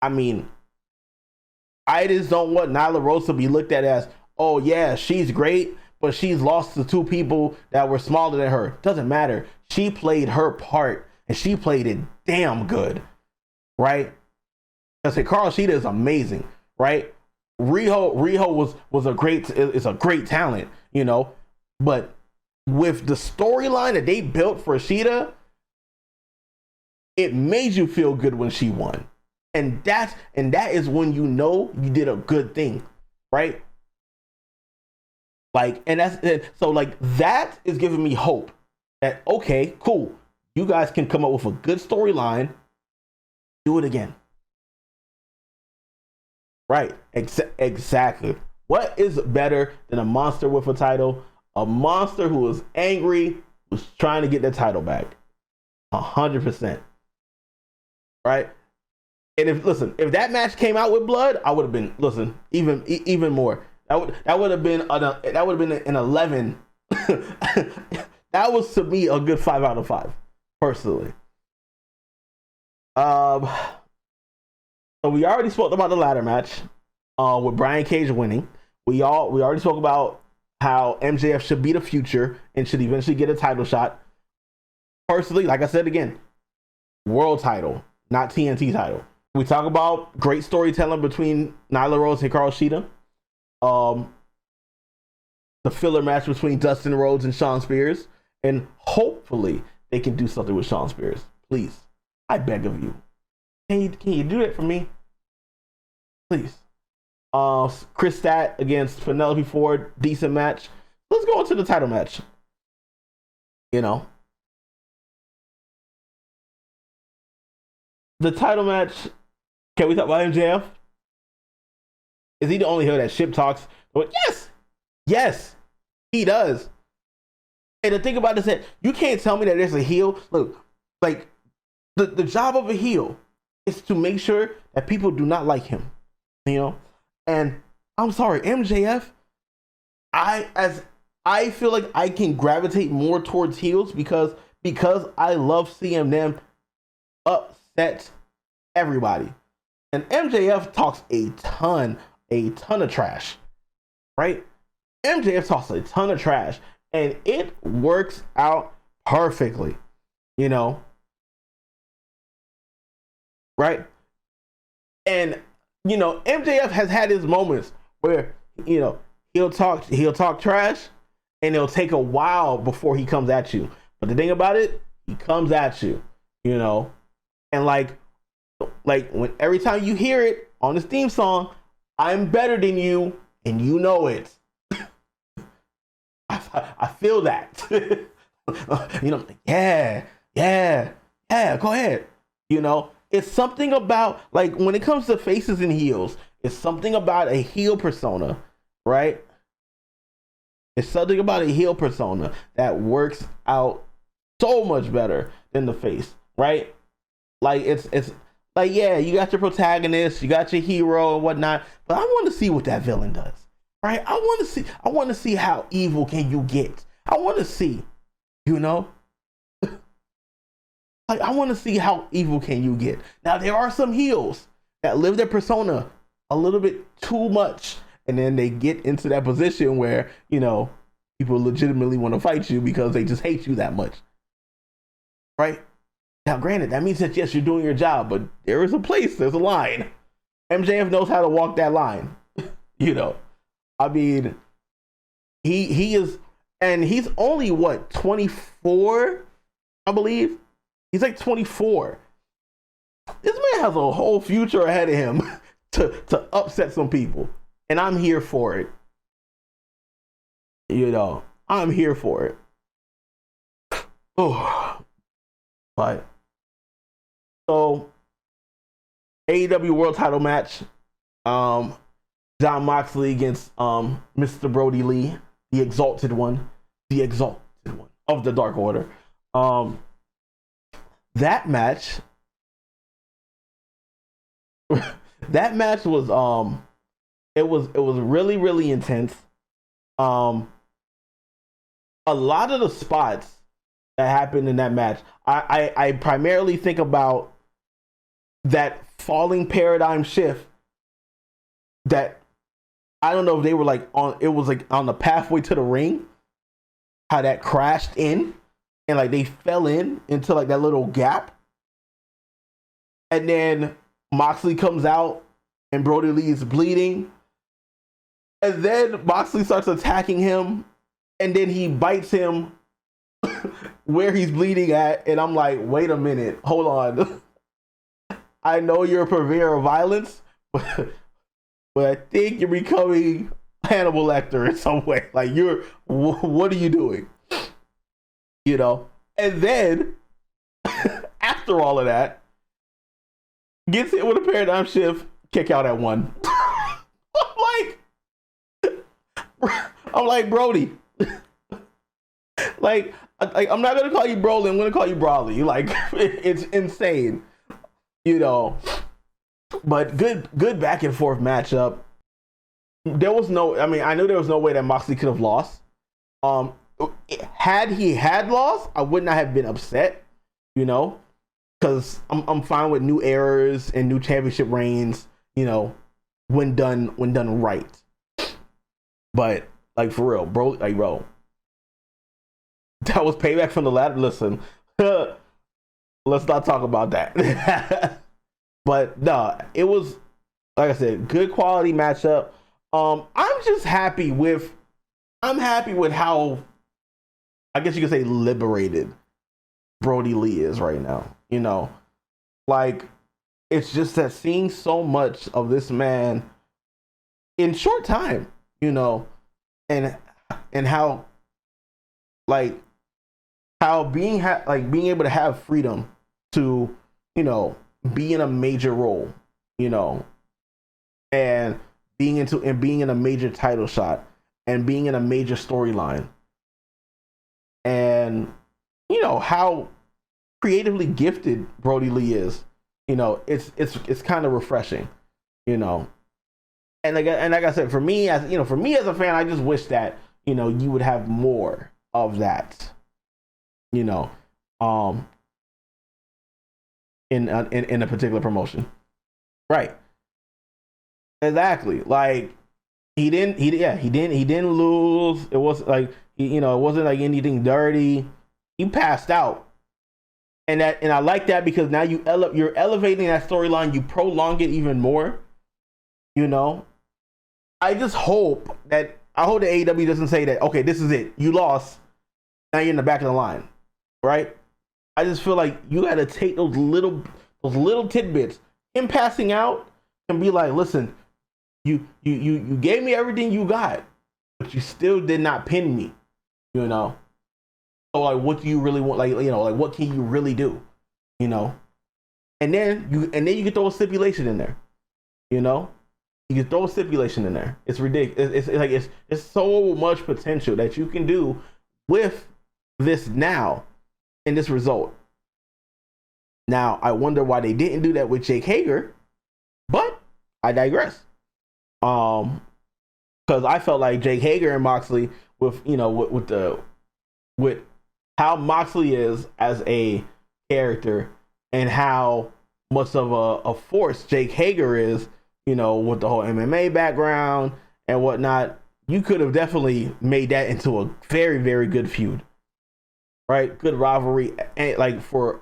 mean, I just don't want Nyla Rose to be looked at as, oh yeah, she's great, but she's lost to 2 people that were smaller than her. Doesn't matter. She played her part, and she played it damn good, right? Because Hikaru Shida is amazing, right? Riho was a great talent, but with the storyline that they built for Shida, it made you feel good when she won. And that is when you did a good thing, right? Like, and so like, that is giving me hope that, okay, cool, you guys can come up with a good storyline, do it again. Right. Exactly. What is better than a monster with a title? A monster who was angry, was trying to get the title back. 100%. Right. And if that match came out with blood, I would have been even more. That would have been an 11. That was to me a good 5 out of 5, personally. So we already spoke about the ladder match, with Brian Cage winning. We already spoke about how MJF should be the future and should eventually get a title shot. Personally, like I said again, world title, not TNT title. We talk about great storytelling between Nyla, Rhodes, and Hikaru, Shida. The filler match between Dustin, Rhodes, and Shawn Spears, and hopefully they can do something with Shawn Spears. Please, I beg of you. Can you do it for me? Please. Kris Stat against Penelope Ford, decent match. Let's go into the title match. The title match. Can we talk about MJF? Is he the only heel that ship talks? Yes, he does. And the thing about this is that you can't tell me that there's a heel. Look, like the job of a heel is to make sure that people do not like him. And I'm sorry, MJF, I feel like I can gravitate more towards heels because I love seeing them upset everybody. And MJF talks a ton of trash, right? MJF talks a ton of trash, and it works out perfectly, right? And MJF has had his moments where he'll talk trash, and it'll take a while before he comes at you. But the thing about it, he comes at you, and like when every time you hear it on his theme song, I'm better than you, and you know it. I feel that. Yeah, go ahead. It's something about, like, when it comes to faces and heels, it's something about a heel persona, right? It's something about a heel persona that works out so much better than the face, right? Like, it's like, yeah, you got your protagonist, you got your hero and whatnot, but I want to see what that villain does, right? I want to see how evil can you get. I want to see, like, I want to see how evil can you get. Now, there are some heels that live their persona a little bit too much, and then they get into that position where, people legitimately want to fight you because they just hate you that much, right? Now, granted, that means that, yes, you're doing your job, but there is a place, there's a line. MJF knows how to walk that line. I mean, he is, and he's only, 24, I believe? He's like 24. This man has a whole future ahead of him to upset some people. And I'm here for it. I'm here for it. Oh. But so AEW World Title match. Jon Moxley against Mr. Brodie Lee, the exalted one of the Dark Order. That match was it was really, really intense. A lot of the spots that happened in that match, I primarily think about that falling paradigm shift that I don't know if they were on the pathway to the ring, how that crashed in. And like they fell into like that little gap, and then Moxley comes out and Brodie Lee is bleeding, and then Moxley starts attacking him, and then he bites him where he's bleeding at, and I'm like, wait a minute, hold on. I know you're a purveyor of violence, but I think you're becoming Hannibal Lecter in some way. Like, what are you doing? And then after all of that, gets hit with a paradigm shift, kick out at 1. I'm like, Brodie. like, I'm not gonna call you Broly, I'm gonna call you Brodie. Like, it's insane, you know. But good back and forth matchup. There was no, I mean, I knew there was no way that Moxley could have lost. Had he had lost, I would not have been upset, you know, because I'm fine with new eras and new championship reigns, you know, when done right. But like, for real, bro, that was payback from the ladder. Listen, let's not talk about that. But no, it was, like I said, good quality matchup. I'm happy with how, I guess you could say, liberated Brodie Lee is right now. You know, like, it's just that seeing so much of this man in short time, you know, and how, like, how being able to have freedom to, you know, be in a major role, you know, and being in a major title shot and being in a major storyline, and, you know, how creatively gifted Brodie Lee is, you know, it's kind of refreshing, you know. And like I said, for me as a fan, I just wish that, you know, you would have more of that, you know, in a particular promotion, right? Exactly. Like, he didn't lose. It wasn't like, you know, it wasn't like anything dirty. He passed out, and I like that, because now you're elevating that storyline. You prolong it even more, you know. I hope that AEW doesn't say that, okay, this is it, you lost, now you're in the back of the line, right? I just feel like you got to take those little tidbits. Him passing out and be like, listen, you gave me everything you got, but you still did not pin me, you know. So, like, what do you really want? Like, you know, like, what can you really do, you know? And then you can throw a stipulation in there, you know. You can throw a stipulation in there. It's ridiculous. It's so much potential that you can do with this now and this result. Now, I wonder why they didn't do that with Jake Hager, but I digress. Because I felt like Jake Hager and Moxley, with how Moxley is as a character and how much of a force Jake Hager is, you know, with the whole MMA background and whatnot, you could have definitely made that into a very, very good feud, right? Good rivalry, and like for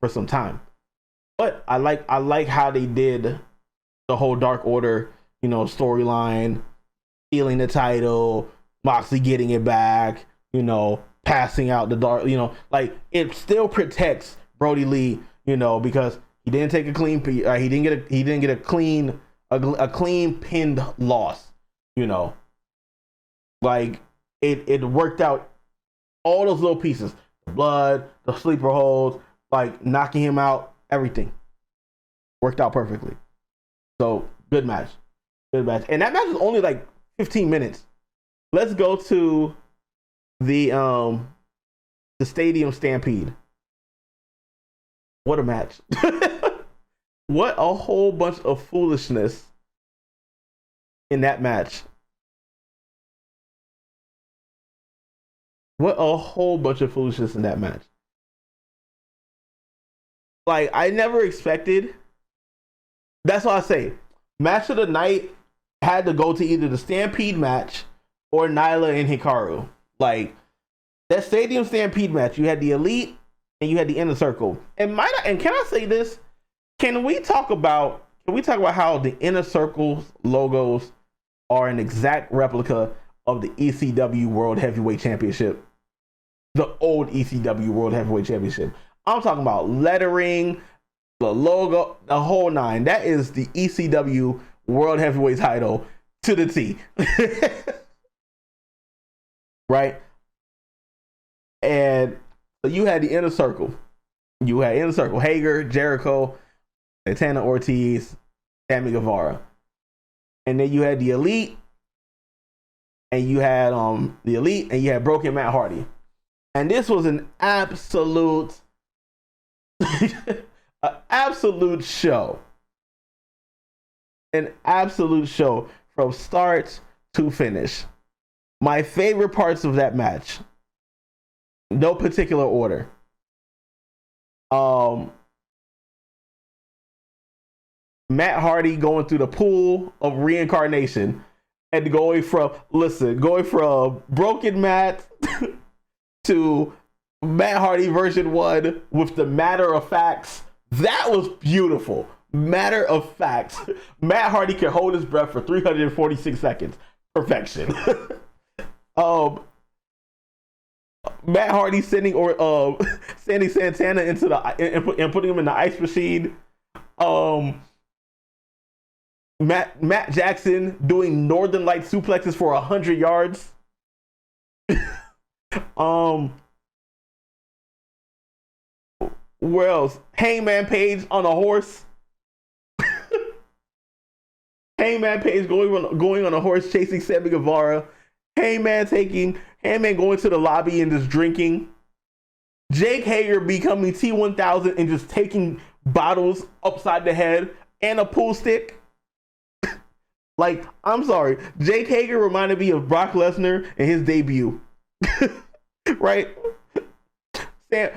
some time. But I like how they did the whole Dark Order, you know, storyline, stealing the title, Moxley getting it back, you know, passing out the dark, you know, like, it still protects Brodie Lee, you know, because he didn't take a clean, he didn't get a clean pinned loss, you know. Like, it worked out, all those little pieces, the blood, the sleeper holds, like knocking him out, everything worked out perfectly. So good match. And that match was only like 15 minutes. Let's go to the Stadium Stampede. What a match. What a whole bunch of foolishness in that match. What a whole bunch of foolishness in that match. Like, I never expected. That's why I say match of the night had to go to either the Stampede match or Nyla and Hikaru. Like, that Stadium Stampede match, you had the Elite and you had the Inner Circle. And can I say this? Can we talk about how the Inner Circle's logos are an exact replica of the ECW World Heavyweight Championship? The old ECW World Heavyweight Championship. I'm talking about lettering, the logo, the whole nine. That is the ECW World Heavyweight title to the T. Right? And so you had the Inner Circle. You had Inner Circle, Hager, Jericho, Santana Ortiz, Sammy Guevara. And then you had the Elite, and you had Broken Matt Hardy. And this was an absolute show. An absolute show from start to finish. My favorite parts of that match, no particular order. Matt Hardy going through the pool of reincarnation and going from Broken Matt to Matt Hardy version 1 with the matter of facts. That was beautiful. Matter of facts. Matt Hardy can hold his breath for 346 seconds. Perfection. Matt Hardy sending Santana into the and putting him in the ice machine. Matt Jackson doing Northern Light suplexes for 100 yards. Where else? Hangman Page on a horse. Hangman Page going on a horse chasing Sammy Guevara. Hangman going to the lobby and just drinking. Jake Hager becoming T1000 and just taking bottles upside the head and a pool stick. Like, I'm sorry, Jake Hager reminded me of Brock Lesnar in his debut. Right?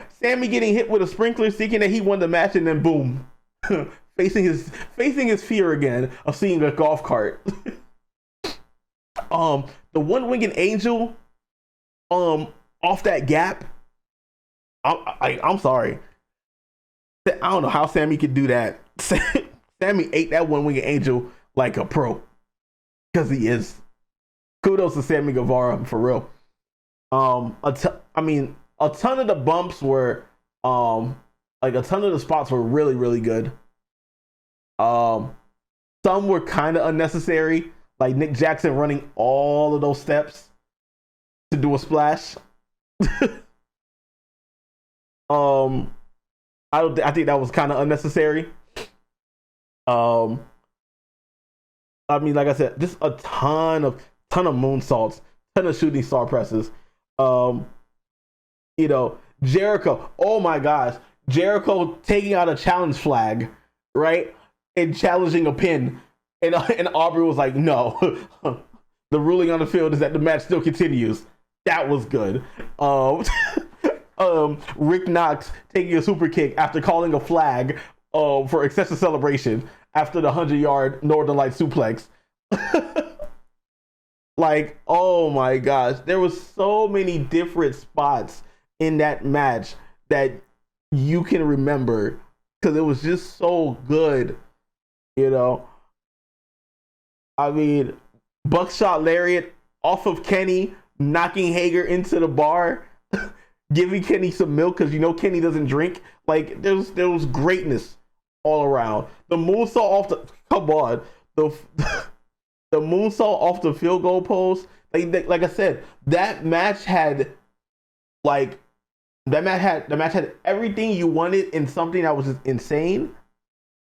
Sammy getting hit with a sprinkler, thinking that he won the match, and then boom, facing his fear again of seeing a golf cart. The one-winged angel, off that gap. I'm sorry. I don't know how Sammy could do that. Sammy ate that one-winged angel like a pro, because he is. Kudos to Sammy Guevara for real. A ton of the bumps were, a ton of the spots were really, really good. Some were kind of unnecessary, like Nick Jackson running all of those steps to do a splash. I think that was kind of unnecessary. Like I said, just a ton of moonsaults, ton of shooting star presses. Jericho, oh my gosh, Jericho taking out a challenge flag, right? And challenging a pin. And Aubrey was like, no. The ruling on the field is that the match still continues. That was good. Rick Knox taking a super kick after calling a flag for excessive celebration after the 100-yard Northern Light suplex. Like, oh my gosh, there was so many different spots in that match that you can remember because it was just so good, buckshot lariat off of Kenny, knocking Hager into the bar, giving Kenny some milk because Kenny doesn't drink. Like, there was greatness all around. The moonsault off the moonsault off the field goal post. Like I said, that match had everything you wanted in something that was just insane.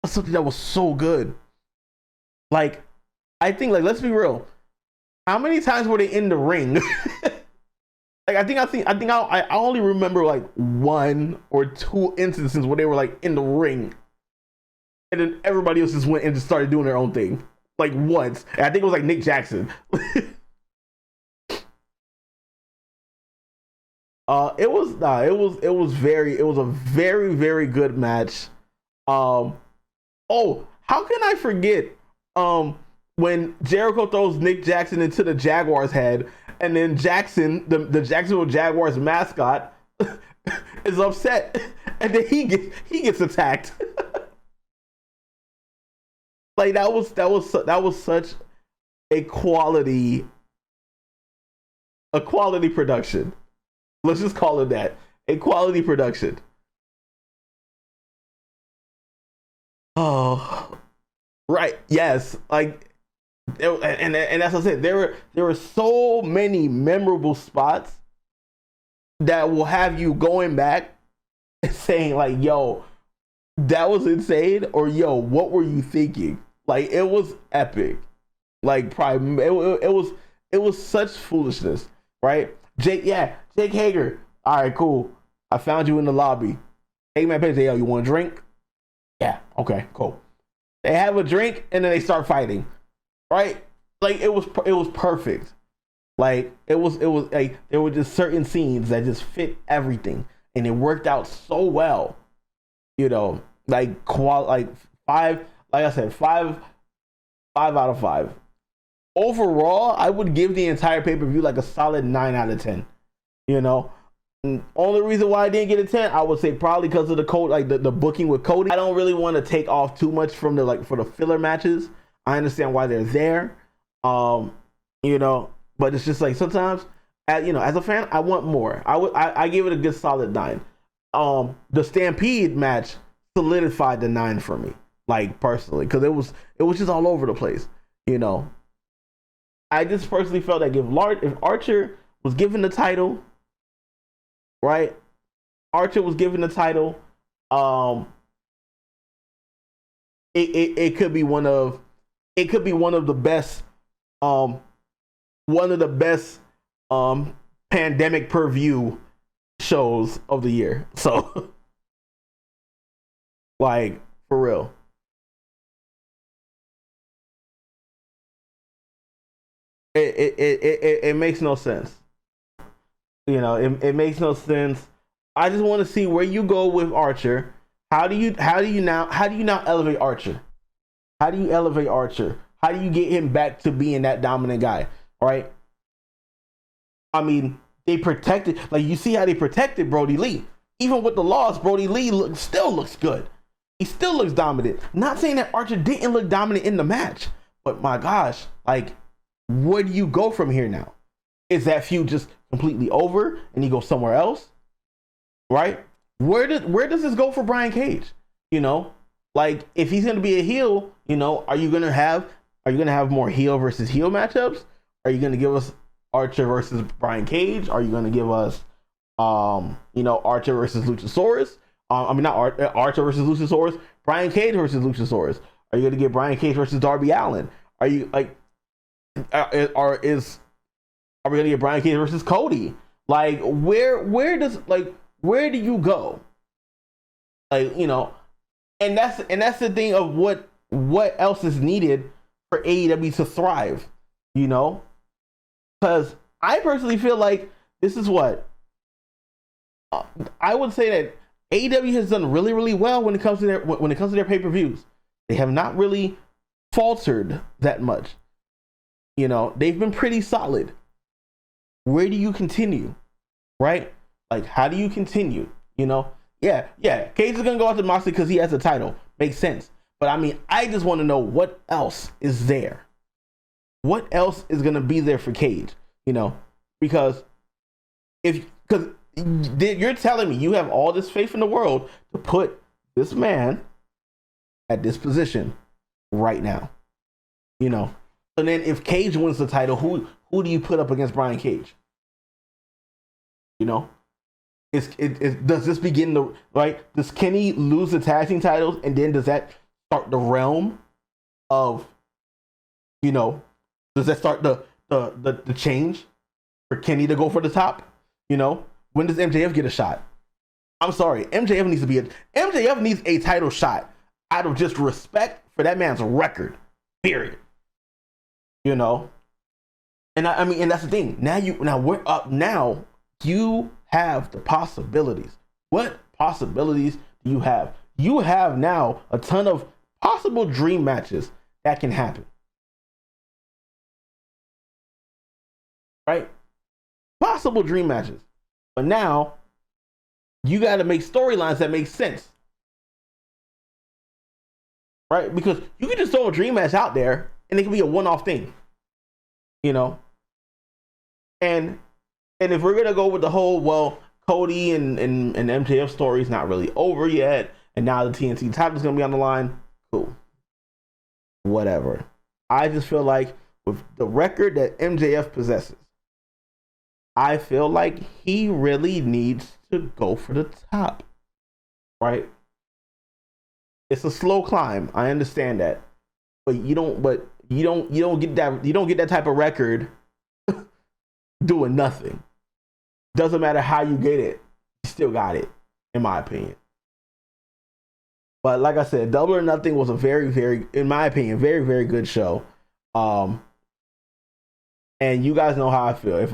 Something that was so good. Like, I think, let's be real. How many times were they in the ring? I only remember one or two instances where they were in the ring, and then everybody else just went and just started doing their own thing. Once, and I think it was Nick Jackson. It was a very, very good match. How can I forget when Jericho throws Nick Jackson into the Jaguars' head, and then Jackson, the Jacksonville Jaguars mascot, is upset, and then he gets attacked. That was such a quality production. Let's just call it that. A quality production. Oh, right. Yes. And as I said, there were so many memorable spots that will have you going back saying like, yo, that was insane, or yo, what were you thinking? Like, it was epic. Like, probably it was such foolishness, right? Jake Hager. All right, cool. I found you in the lobby. Hey man, say, yo, you want a drink? Yeah, okay, cool. They have a drink and then they start fighting, right? Like, it was perfect. Like, it was like, there were just certain scenes that just fit everything, and it worked out so well. You know, like five, like I said, five out of 5. Overall, I would give the entire pay-per-view like a solid 9 out of 10. You know, only reason why I didn't get a 10, I would say probably because of the code, like the booking with Cody. I don't really want to take off too much from the, like, for the filler matches. I understand why they're there. You know, but it's just like sometimes, you know, as a fan, I want more. I give it a good solid 9. The Stampede match solidified the 9 for me, like, personally, because it was just all over the place. You know, I just personally felt like if Archer was given the title, right? Archer was given the title. It could be one of the best pandemic per view shows of the year. So, like, for real. It makes no sense. You know, it makes no sense. I just want to see where you go with Archer. How do you now elevate Archer? How do you elevate Archer? How do you get him back to being that dominant guy? Right? I mean, they protected, like, you see how they protected Brodie Lee. Even with the loss, Brodie Lee still looks good. He still looks dominant. Not saying that Archer didn't look dominant in the match, but my gosh, like, where do you go from here now? Is that feud just completely over and he goes somewhere else? Right? Where does this go for Brian Cage? You know, like, if he's gonna be a heel, you know, are you gonna have more heel versus heel matchups? Are you gonna give us Archer versus Brian Cage? Are you gonna give us you know, Archer versus Luchasaurus? Not Archer versus Luchasaurus, Brian Cage versus Luchasaurus. Are you gonna get Brian Cage versus Darby Allin? Are you like are we gonna get Brian Cage versus Cody? Like, where do you go? Like, you know, and that's the thing of what else is needed for AEW to thrive, you know? Because I personally feel like this is what I would say that AEW has done really, really well when it comes to their pay-per-views. They have not really faltered that much. You know, they've been pretty solid. Where do you continue? Right? Like, how do you continue? You know? Yeah. Cage is gonna go after Moxley because he has a title. Makes sense. But I mean, I just want to know what else is there. What else is gonna be there for Cage? You know, because you're telling me you have all this faith in the world to put this man at this position right now. You know, and then if Cage wins the title, who do you put up against Brian Cage? You know, does this begin the right? Does Kenny lose the tag team titles, and then does that start the realm of, you know, does that start the change for Kenny to go for the top? You know, when does MJF get a shot? I'm sorry, MJF needs a title shot out of just respect for that man's record. Period. You know, and I mean, and that's the thing. Now we're up. Now you have the possibilities. What possibilities do you have? You have now a ton of possible dream matches that can happen. Right? Possible dream matches. But now you got to make storylines that make sense. Right? Because you can just throw a dream match out there and it can be a one-off thing. You know? And if we're gonna go with the whole, well, Cody and MJF story is not really over yet, and now the TNT title is gonna be on the line, cool. Whatever. I just feel like with the record that MJF possesses, I feel like he really needs to go for the top. right? It's a slow climb. I understand that, but you don't get that type of record doing nothing. Doesn't matter how you get it, you still got it, in my opinion. But like I said, Double or Nothing was a very, very, in my opinion, very, very good show. And you guys know how I feel. If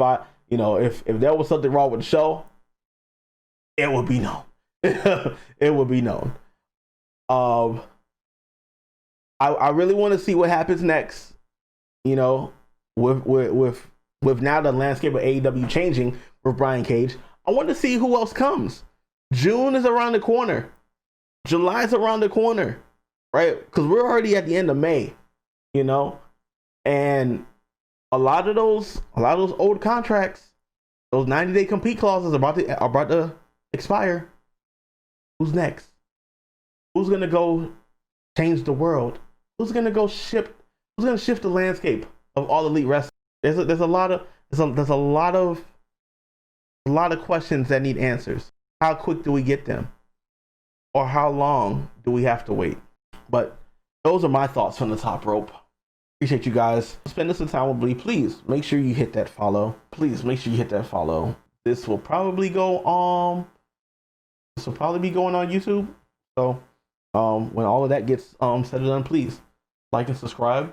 there was something wrong with the show, it would be known. It would be known. I really want to see what happens next. You know, with now the landscape of AEW changing with Brian Cage, I want to see who else comes. June is around the corner. July's around the corner, right? Because we're already at the end of May, you know, and a lot of those old contracts, those 90-day compete clauses are about to expire. Who's next? Who's gonna go change the world? Who's gonna shift the landscape of all elite wrestling? There's a lot of questions that need answers. How quick do we get them? Or how long do we have to wait? But those are my thoughts from the top rope. Appreciate you guys spending some time with me. Please make sure you hit that follow. This will probably go on. This will probably be going on YouTube. So when all of that gets said and done, please like and subscribe.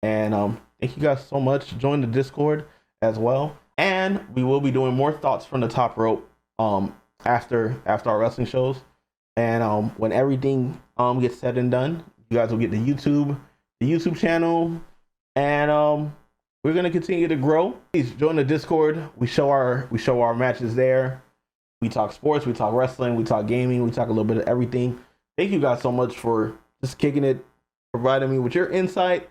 And thank you guys so much. Join the Discord as well. And we will be doing more thoughts from the top rope after our wrestling shows. And when everything gets said and done, you guys will get the YouTube channel, and we're gonna continue to grow. Please join the Discord. We show our matches there. We talk sports, we talk wrestling, we talk gaming, we talk a little bit of everything. Thank you guys so much for just kicking it, providing me with your insight,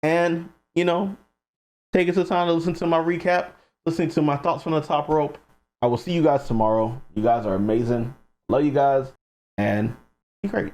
and taking some time to listen to my recap, listening to my thoughts from the top rope. I will see you guys tomorrow. You guys are amazing. Love you guys. And be great.